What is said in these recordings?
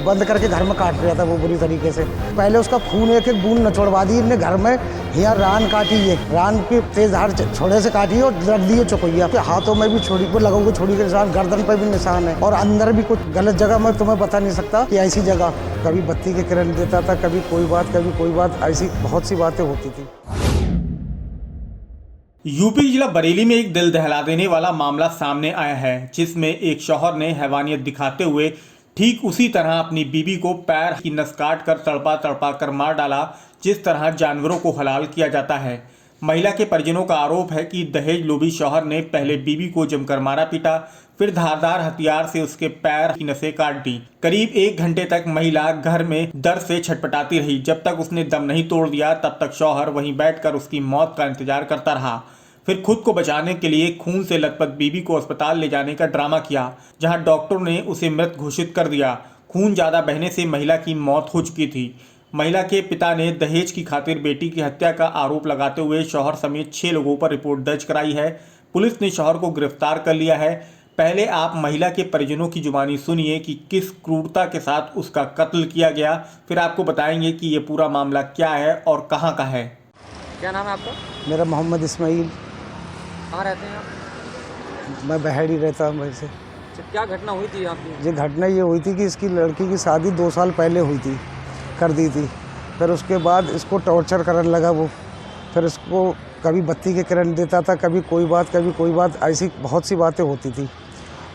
बंद करके घर में काट रहा था वो बुरी तरीके से। पहले उसका खून एक एक बूंद निचोड़वा दी इनने घर में। यहाँ रान काटी है, रान की तेज धार छोड़े से काटी और रख दी है चौकैया। हाथों में भी छोड़ी को लगाओगे, छोड़ी के निशान, गर्दन पर भी निशान है और अंदर भी कुछ गलत जगह मैं तुम्हें बता नहीं सकता कि ऐसी जगह। कभी बत्ती के किरण देता था, कभी कोई बात, ऐसी बहुत सी बातें होती थी। यूपी जिला बरेली में एक दिल दहला देने वाला मामला सामने आया है, जिसमें एक शौहर ने हैवानियत दिखाते हुए ठीक उसी तरह अपनी बीवी को पैर की नस काट कर तड़पा कर मार डाला, जिस तरह जानवरों को हलाल किया जाता है। महिला के परिजनों का आरोप है कि दहेज लोभी शौहर ने पहले बीवी को जमकर मारा पीटा, फिर धारदार हथियार से उसके पैर की नसें काट दी। करीब 1 घंटे तक महिला घर में दर्द से छटपटाती रही। जब तक उसने दम नहीं तोड़ दिया तब तक शौहर वहीं बैठकर उसकी मौत का इंतजार करता रहा। फिर खुद को बचाने के लिए खून से लथपथ बीवी को अस्पताल ले जाने का ड्रामा किया, जहां डॉक्टर ने उसे मृत घोषित कर दिया। खून ज्यादा बहने से महिला की मौत हो चुकी थी। महिला के पिता ने दहेज की खातिर बेटी की हत्या का आरोप लगाते हुए शौहर समेत 6 लोगों पर रिपोर्ट दर्ज कराई है। पुलिस ने शौहर को गिरफ्तार कर लिया है। पहले आप महिला के परिजनों की जुबानी सुनिए कि किस क्रूरता के साथ उसका कत्ल किया गया, फिर आपको बताएंगे कि ये पूरा मामला क्या है और कहाँ का है। क्या नाम है आपका? मेरा मोहम्मद इस्माइल। कहाँ रहते हैं आप? मैं बहेड़ी रहता हूँ वैसे। अच्छा, क्या घटना हुई थी आपकी? ये घटना ये हुई थी कि इसकी लड़की की शादी 2 साल पहले हुई थी, कर दी थी। फिर उसके बाद इसको टॉर्चर करने लगा वो। फिर इसको कभी बत्ती के किरण देता था, कभी कोई बात, ऐसी बहुत सी बातें होती थी।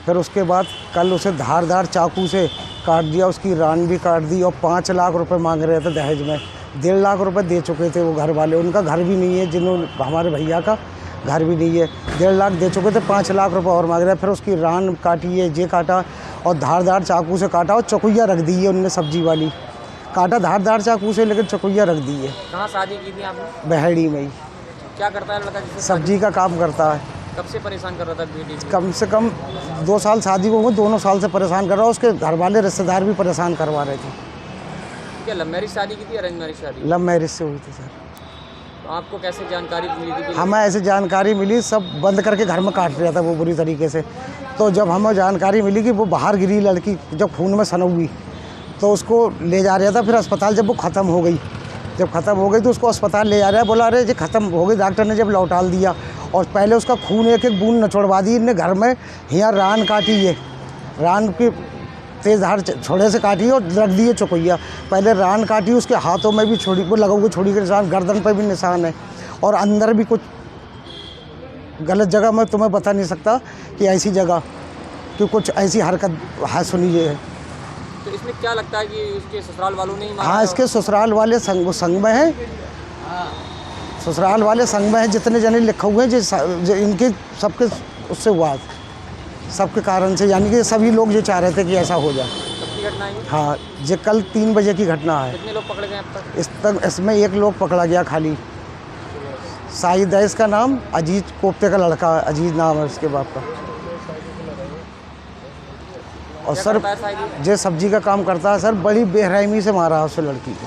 फिर उसके बाद कल उसे धारदार चाकू से काट दिया, उसकी रान भी काट दी और 5 लाख रुपए मांग रहे थे दहेज में। 1.5 लाख रुपए दे चुके थे वो घर वाले। उनका घर भी नहीं है, जिन्होंने हमारे भैया का घर भी नहीं है। 1.5 लाख दे चुके थे, 5 लाख रुपए और मांग रहे हैं। फिर उसकी रान काटी है, जे काटा और धारदार चाकू से काटा और चौकैया रख दी है उनने, सब्जी वाली काटा धारदार चाकू से, लेकिन चौकैया रख दी है। कहाँ शादी की थी आपने? बहेड़ी में ही। क्या करता है लड़का? सब्जी का काम करता है। कब से परेशान कर रहा था बेटी को? कम से कम 2 साल शादी को हुए, दोनों साल से परेशान कर रहा है। उसके घर वाले रिश्तेदार भी परेशान करवा रहे थे। क्या लव मैरिज शादी की थी, अरेंज मैरिज शादी? लव मैरिज से हुई थी सर। तो आपको कैसे जानकारी मिली थी? हमें ऐसे जानकारी मिली, सब बंद करके घर में काट रहा था वो बुरी तरीके से। तो जब हमें जानकारी मिली कि वो बाहर गिरी लड़की, जब खून में सनक हुई, तो उसको ले जा रहा था। फिर अस्पताल जब वो ख़त्म हो गई, तो उसको अस्पताल ले जा रहा है। बोला अरे ये ख़त्म हो गई, डॉक्टर ने जब लौटाल दिया। और पहले उसका खून एक एक बूंद निचोड़वा दी इनने घर में। यहाँ रान काटी है, रान की तेज धार छोड़े से काटी और रख दी है चौकैया। पहले रान काटी, उसके हाथों में भी छोड़ी को लगाओगे, छोड़ी के निशान, गर्दन पर भी निशान है और अंदर भी कुछ गलत जगह मैं तुम्हें बता नहीं सकता कि ऐसी जगह, कि कुछ ऐसी हरकत है सुनी है। तो इसमें क्या लगता है कि उसके ससुराल वालों ने ही मारा? हाँ, इसके ससुराल वाले संग में हैं। ससुराल वाले संग में हैं, जितने जने लिखे हुए हैं जो इनके सबके उससे हुआ, सबके कारण से, यानी कि सभी लोग ये चाह रहे थे कि ऐसा हो जाए। कब की घटना है? हाँ, ये कल 3 बजे की घटना है। कितने लोग पकड़े गए अब तक? इसमें 1 लोग पकड़ा गया खाली। साहिद है इसका नाम, अजीज कोफ्ते का लड़का, अजीज नाम है उसके बाप का। और सर ये सब्जी का काम करता है सर। बड़ी बेरहमी से मारा है उस लड़की को।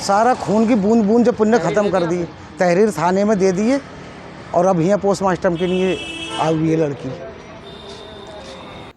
सारा खून की बूंद बूंद जब पुण्य ख़त्म कर दी, तहरीर थाने में दे दिए और अब यहाँ पोस्टमार्टम के लिए आई हुई है लड़की।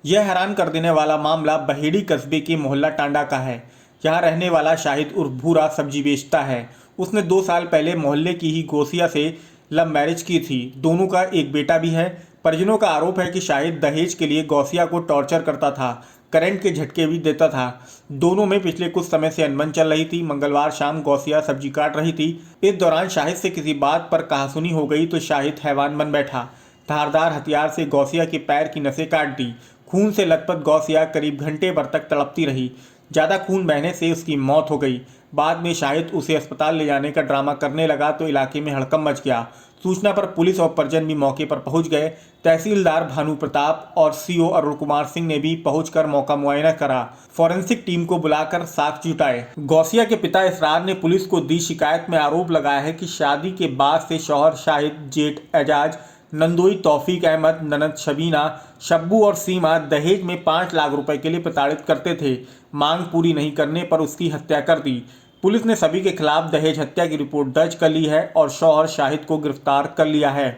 यह हैरान कर देने वाला मामला बहेड़ी कस्बे के मोहल्ला टांडा का है। यहाँ रहने वाला शाहिद उर्फ भूरा सब्जी बेचता है। उसने 2 साल पहले मोहल्ले की ही गोसिया से लव मैरिज की थी। दोनों का एक बेटा भी है। परिजनों का आरोप है कि शाहिद दहेज के लिए गौसिया को टॉर्चर करता था, करंट के झटके भी देता था। दोनों में पिछले कुछ समय से अनबन चल रही थी। मंगलवार शाम गौसिया सब्जी काट रही थी। इस दौरान शाहिद से किसी बात पर कहासुनी हो गई तो शाहिद हैवान बन बैठा। धारदार हथियार से गौसिया के पैर की नसें काट दी। खून से लथपथ गौसिया करीब घंटे भर तक तड़पती रही। ज़्यादा खून बहने से उसकी मौत हो गई। बाद में शाहिद उसे अस्पताल ले जाने का ड्रामा करने लगा तो इलाके में हड़कंप मच गया। सूचना पर पुलिस और परिजन भी मौके पर पहुंच गए। तहसीलदार भानु प्रताप और सीओ अरुण कुमार सिंह ने भी पहुंचकर मौका मुआयना करा। फॉरेंसिक टीम को बुलाकर साक्ष्य जुटाए। गौसिया के पिता इसरार ने पुलिस को दी शिकायत में आरोप लगाया है कि शादी के बाद से शौहर शाहिद, जेठ एजाज, नंदोई तौफीक अहमद, ननद शबीना, शब्बू और सीमा दहेज में 5 लाख रुपए के लिए प्रताड़ित करते थे। मांग पूरी नहीं करने पर उसकी हत्या कर दी। पुलिस ने सभी के खिलाफ दहेज हत्या की रिपोर्ट दर्ज कर ली है और शौहर शाहिद को गिरफ्तार कर लिया है।